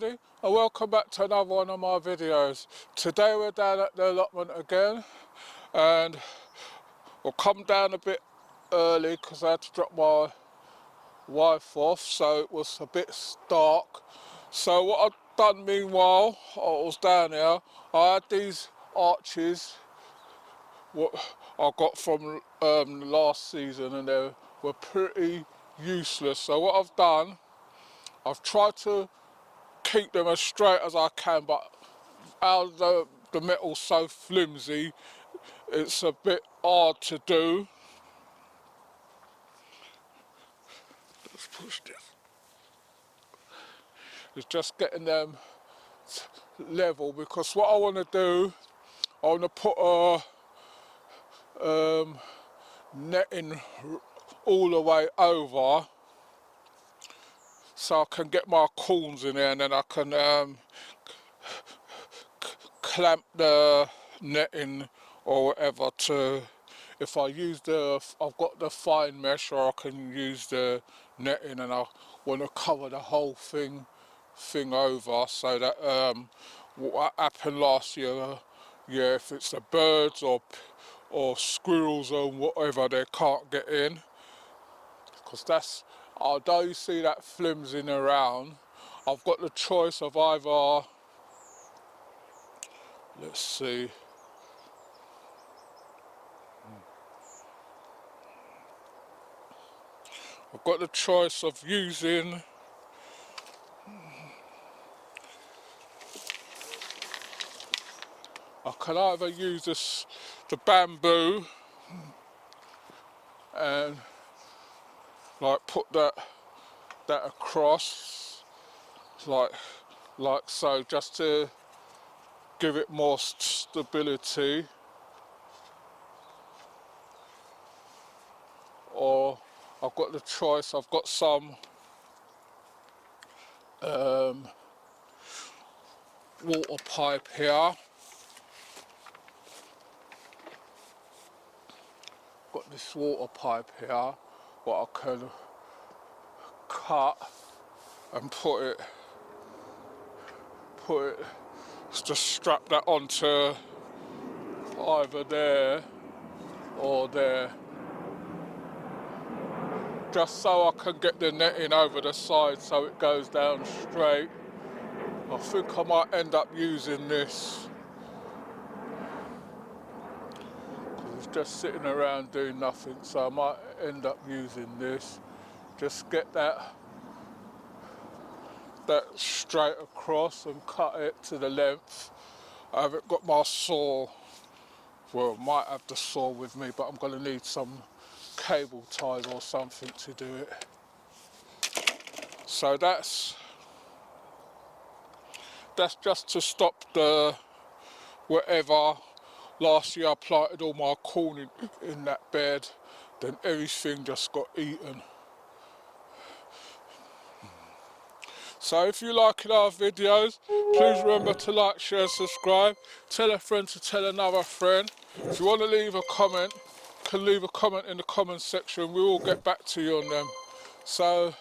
everybody, and welcome back to another one of my videos. Today we're down at the allotment again, and we'll come down a bit early because I had to drop my wife off, so it was a bit dark. So what I've done meanwhile, I was down here, I had these arches what I got from last season, and they were pretty useless. So what I've done, I've tried to keep them as straight as I can, but out of the metal's so flimsy, it's a bit hard to do. Let's push this. It's just getting them level, because what I want to do, I want to put a netting all the way over, so I can get my corns in there, and then I can clamp the netting or whatever to, if I use I've got the fine mesh, or I can use the netting, and I want to cover the whole thing over, so that what happened last year, yeah, if it's the birds or squirrels or whatever, they can't get in, because that's, although you see that flimsing around, I've got the choice of either, let's see, I've got the choice of using I can either use the bamboo and like put that across like so, just to give it more stability, or I've got the choice, I've got some water pipe here, got this water pipe here what I can cut and put it just strap that onto either there or there, just so I can get the netting over the side so it goes down straight. I think I might end up using this, because it's just sitting around doing nothing, so I might end up using this. Just get that straight across and cut it to the length. I haven't got my saw, well, might have the saw with me, but I'm going to need some cable ties or something to do it. So that's just to stop the whatever. Last year I planted all my corn in that bed, then everything just got eaten. So if you like our videos, please remember to like, share, subscribe, tell a friend to tell another friend. If you want to leave a comment, you can leave a comment in the comment section, we will get back to you on them. So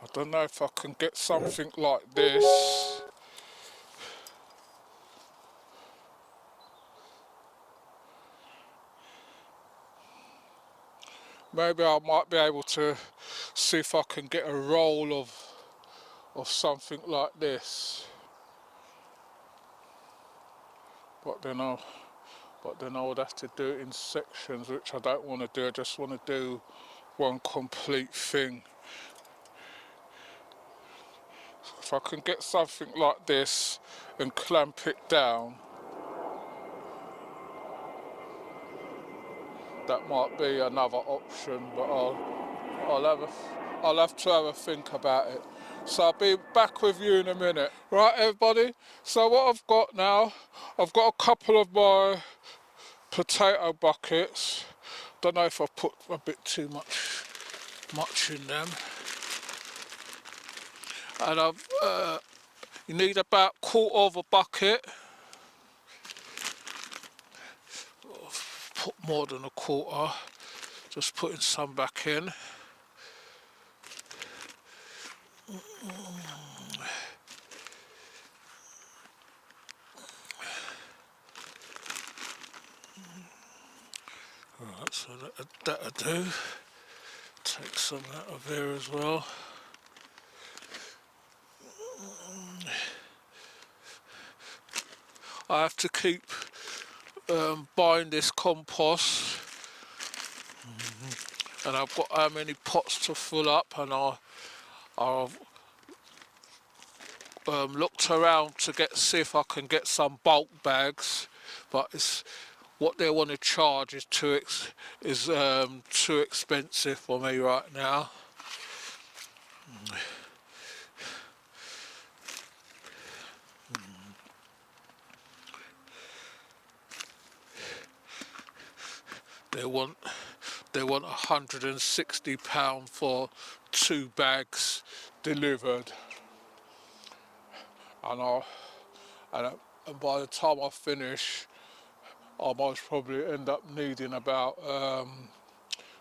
I don't know if I can get something like this. Maybe I might be able to see if I can get a roll of something like this. But then I would have to do it in sections, which I don't want to do. I just want to do one complete thing. If I can get something like this and clamp it down, that might be another option, but I'll have to have a think about it. So I'll be back with you in a minute. Right, everybody, so what I've got now, I've got a couple of my potato buckets. Don't know if I've put a bit too much in them. And you need about a quarter of a bucket. Put more than a quarter, just putting some back in. Right, so that'll do. Take some out of here as well. I have to keep buying this compost, and I've got how many pots to fill up, and I've looked around to see if I can get some bulk bags, but it's what they want to charge is too expensive for me right now. They want £160 for 2 bags delivered, and by the time I finish, I most probably end up needing about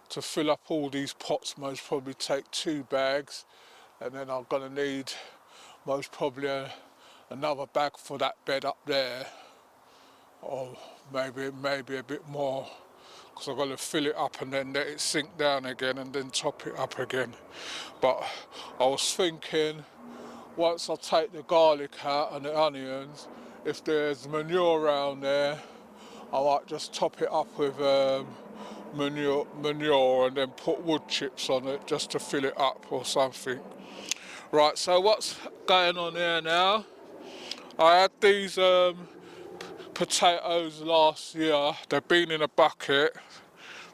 to fill up all these pots. Most probably take 2 bags, and then I'm gonna need most probably another bag for that bed up there, or maybe a bit more, because I've got to fill it up and then let it sink down again and then top it up again. But I was thinking, once I take the garlic out and the onions, if there's manure around there, I might just top it up with manure and then put wood chips on it just to fill it up or something. Right, so what's going on here now? I had these potatoes last year. They've been in a bucket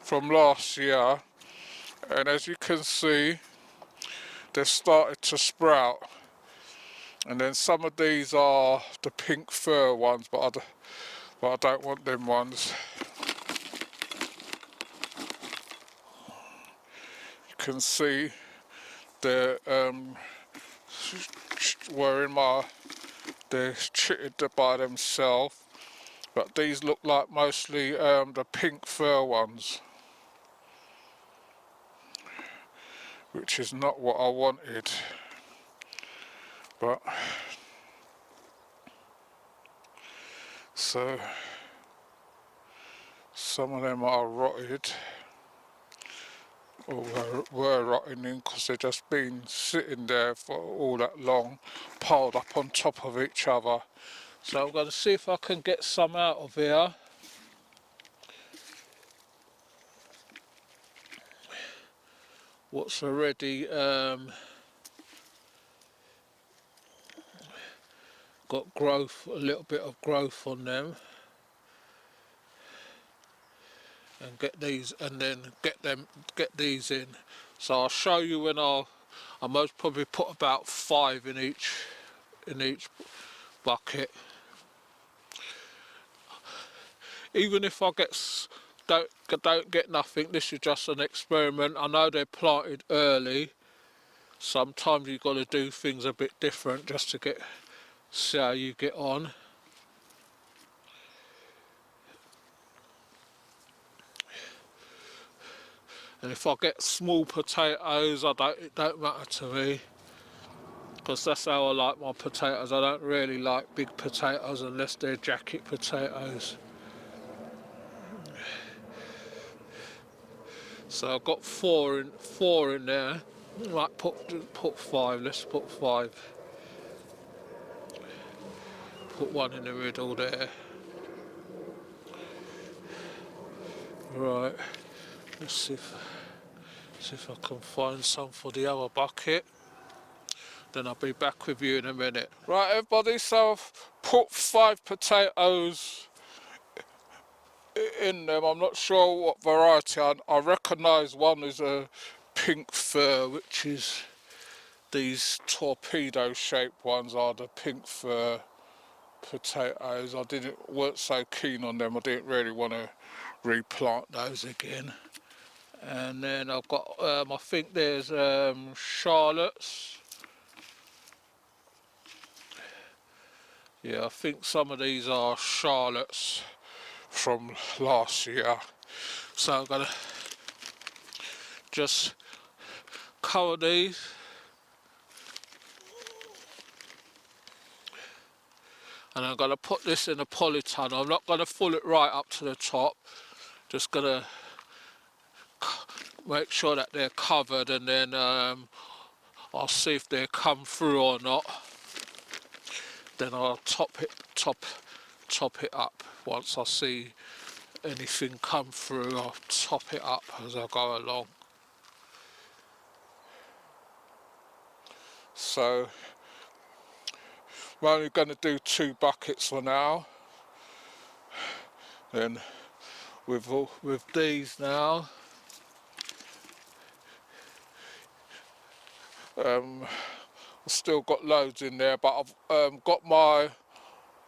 from last year, and as you can see, they've started to sprout. And then some of these are the pink fir ones, but I don't want them ones. You can see they're they're chitted by themselves, but these look like mostly the pink fir ones, which is not what I wanted. But so some of them are rotted, or were rotting in, because they've just been sitting there for all that long, piled up on top of each other. So I'm going to see if I can get some out of here. What's already got growth, a little bit of growth on them, and get these, and then get these in. So I'll show you when I most probably put about 5 in each bucket. Even if I don't get nothing, this is just an experiment. I know they're planted early. Sometimes you've got to do things a bit different just to see how you get on. And if I get small potatoes, it don't matter to me, because that's how I like my potatoes. I don't really like big potatoes unless they're jacket potatoes. So I've got four in there. Right, put 5. Let's put 5. Put 1 in the middle there. Right. Let's see if I can find some for the other bucket. Then I'll be back with you in a minute. Right, everybody. So I've put 5 potatoes in them. I'm not sure what variety. I recognise one is a pink fir, which is these torpedo shaped ones are the pink fir potatoes. Weren't so keen on them. I didn't really want to replant those again. And then I've got I think there's Charlottes. Yeah, I think some of these are Charlottes from last year. So I'm gonna just cover these And I'm going to put this in a polytunnel. I'm not going to fill it right up to the top, just going to make sure that they're covered, and then I'll see if they come through or not. Then I'll top it up. Once I see anything come through, I'll top it up as I go along. So we're only going to do 2 buckets for now. Then with these now, I've still got loads in there, but I've got my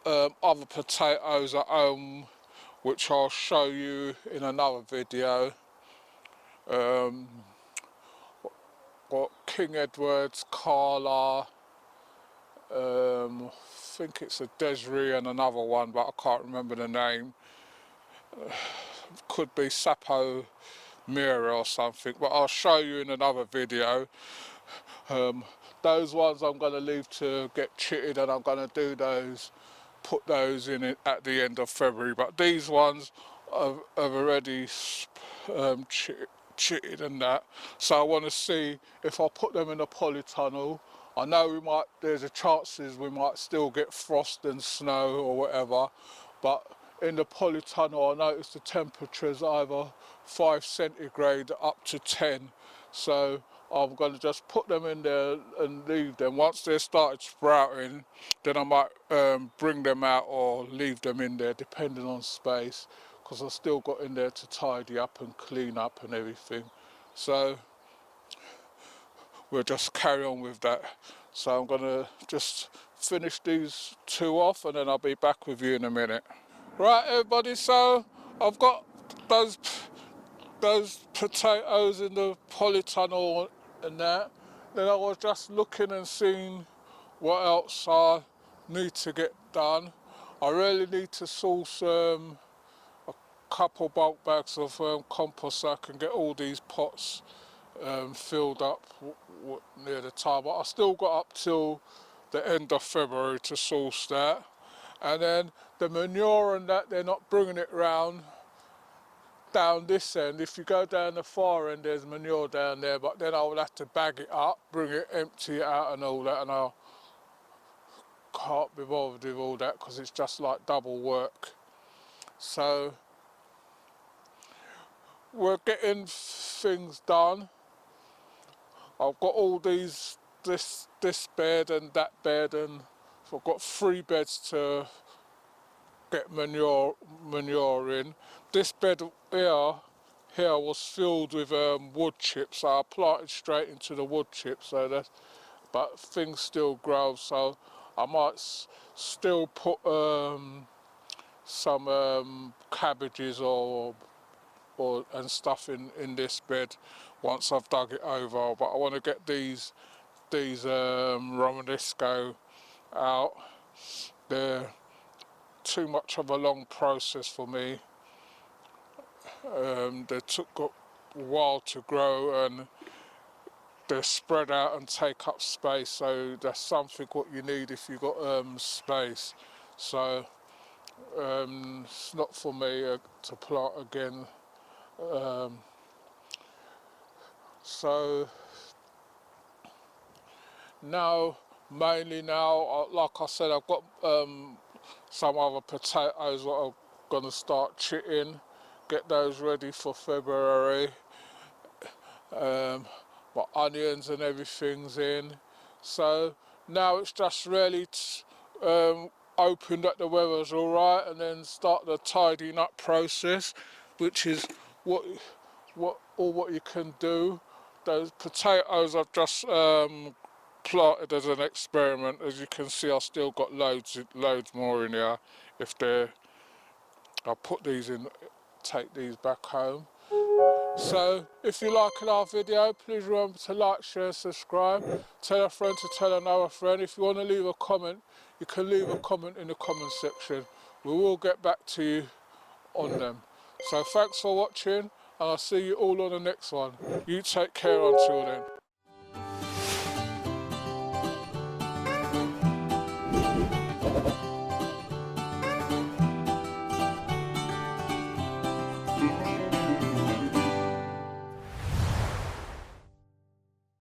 other potatoes at home, which I'll show you in another video. Got King Edward's, Carla, I think it's a Desiree and another one, but I can't remember the name. Could be Sapo Mira or something, but I'll show you in another video. Those ones I'm going to leave to get chitted, and I'm going to do those, put those in it at the end of February. But these ones have already chitted and that, so I want to see if I put them in a polytunnel. I know there's a chances we might still get frost and snow or whatever, but in the polytunnel I noticed the temperature's either 5 centigrade up to 10, so I'm going to just put them in there and leave them. Once they started sprouting, then I might bring them out or leave them in there depending on space, because I've still got in there to tidy up and clean up and everything. So we'll just carry on with that. So I'm going to just finish these 2 off, and then I'll be back with you in a minute. Right everybody, so I've got those potatoes in the polytunnel and that. Then I was just looking and seeing what else I need to get done. I really need to source a couple bulk bags of compost so I can get all these pots filled up near the time. But I still got up till the end of February to source that. And then the manure and that, they're not bringing it round down this end. If you go down the far end, there's manure down there, but then I will have to bag it up, bring it, empty it out and all that, and I can't be bothered with all that because it's just like double work. So we're getting things done. I've got all this bed and that bed, and so I've got 3 beds to get manure in. This bed here was filled with wood chips, so I planted straight into the wood chips. So but things still grow, so I might still put some cabbages and stuff in this bed once I've dug it over. But I want to get these Romanesco out. They're too much of a long process for me. They took a while to grow, and they're spread out and take up space, so that's something what you need if you've got space. So it's not for me to plant again. So now, mainly now, like I said, I've got some other potatoes that I'm going to start chitting, get those ready for February. My onions and everything's in. So now it's just really open that the weather's all right, and then start the tidying up process, which is what you can do. Those potatoes I've just planted as an experiment. As you can see, I've still got loads more in here. I'll put these in, take these back home. So if you like our video, please remember to like, share, subscribe, tell a friend to tell another friend. If you want to leave a comment, you can leave a comment in the comment section. We will get back to you on them. So thanks for watching, and I'll see you all on the next one. You take care until then.